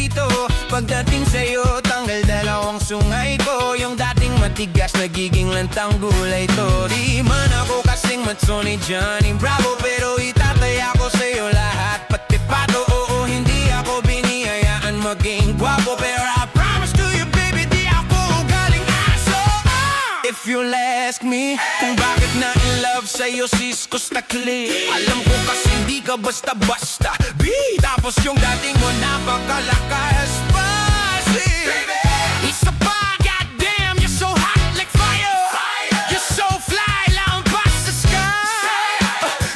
rito. Pagdating sa'yo, tanggal dalawang sungay ko. Yung dating matigas, nagiging lantang gulay to. Di man ako kasing matso ni Johnny Bravo, pero itataya ko sa'yo lahat, pati pato. Oo, hindi ako biniyayaan maging gwapo, pero I promise to you baby, di ako galing aso. If you'll ask me kung bakit na in love sa'yo sis Kustakli, alam ko kasi di ka basta-basta B, tapos yung dating mo napakalakas pa si isa pa, goddamn, you're so hot like fire, you're so fly, lampas sa sky.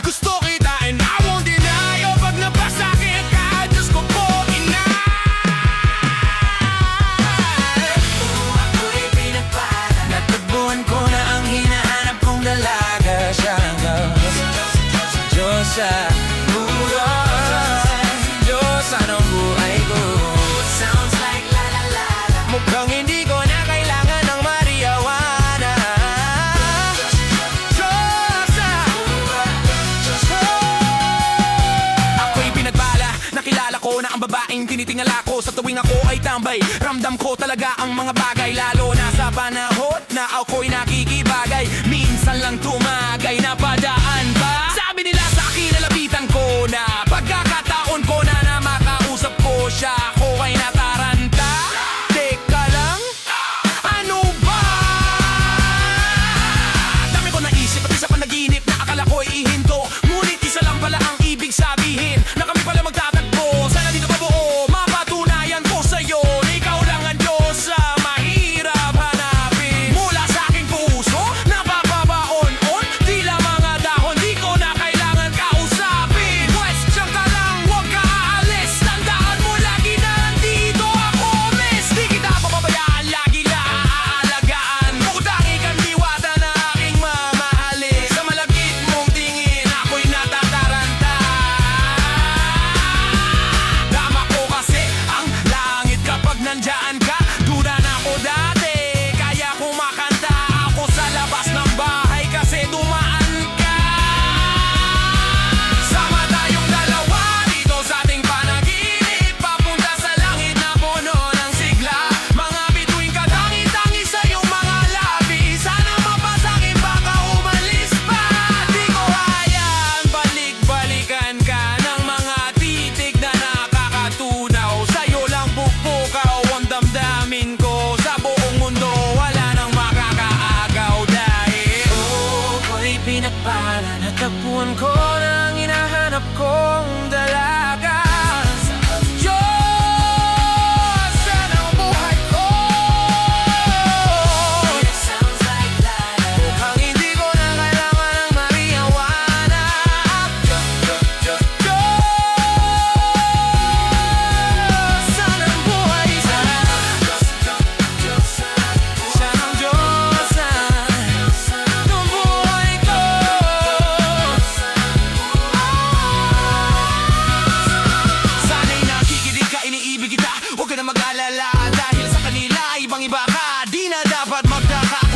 Gusto kita and I won't deny, oh, pag napasakit ka, Diyos ko po, inay. Ako'y pinagpala, natagpuan ko na ang hinahanap kong dalaga. Siya ang Diyosa, Diyosa ng buhay ko. Sounds like la la la la. Mukhang hindi ko na kailangan ng marijuana. Diyosa, ako'y pinagpala, nakilala ko na ang babaeng tinitingala ko. Sa tuwing ako ay tambay, ramdam ko talaga ang mga bagay. Lalo na sa panahon na ako'y nakikibagay. Minsan lang tumagay, napadaan pa. Sabi nila sa akin, nalapitan ko na. Pagkakataon ko na na makausap ko siya, ako ay nataranta. Teka lang, ano ba? Dami ko naisip at isa panaginip na akala ko'y ihinto. Ngunit isa lang pala ang ibig sabihin, na kami pala magtatagpo. Sana dito pa buo, mapatunayan ko sa'yo na ikaw lang ang Diyosa, mahirap hanapin. Mula sa aking puso, napapabaon-on, tila mga dahon, di ko na kailangan kausapin. Question ka lang, huwag ka aalis, tandaan mo lagi na nandito ako, miss. Di kita papabayaan, lagi lang aalagaan. Bukod aking diwata na aking mamahalin. Sa malapit mong tingin, ako'y natataranta. Dama ko kasi ang langit kapag nandyan ka. Duda na ako dati, kaya kumakanta ako sa labas ng bahay kasi dumaan ka. Sama tayong dalawa dito sa ating panaginip, papunta sa langit na puno ng sigla. Mga bituin ka, tangi-tangi sa iyong mga labi. Sana mapasakin, baka umalis pa. Di ko hayaan balik-balikan ka ng mga titig na nakakatunaw. Sa'yo lang pupukaw ang damdamin ko. Sa buong mundo wala nang makakaagaw. Dahil ako'y pinagpala, natagpuan ko na ang hinahanap kong dalaga. Diyosa ng buhay ko. Mukhang hindi ko na kailangan ng marijuana. Diyosa ng buhay ko. Siya ang Diyosa ng buhay ko. Sana'y nakikinig ka, iniibig kita. Huwag ka na mag-alala, dahil sa kanila ibang iba ka. Di na dapat magtaka.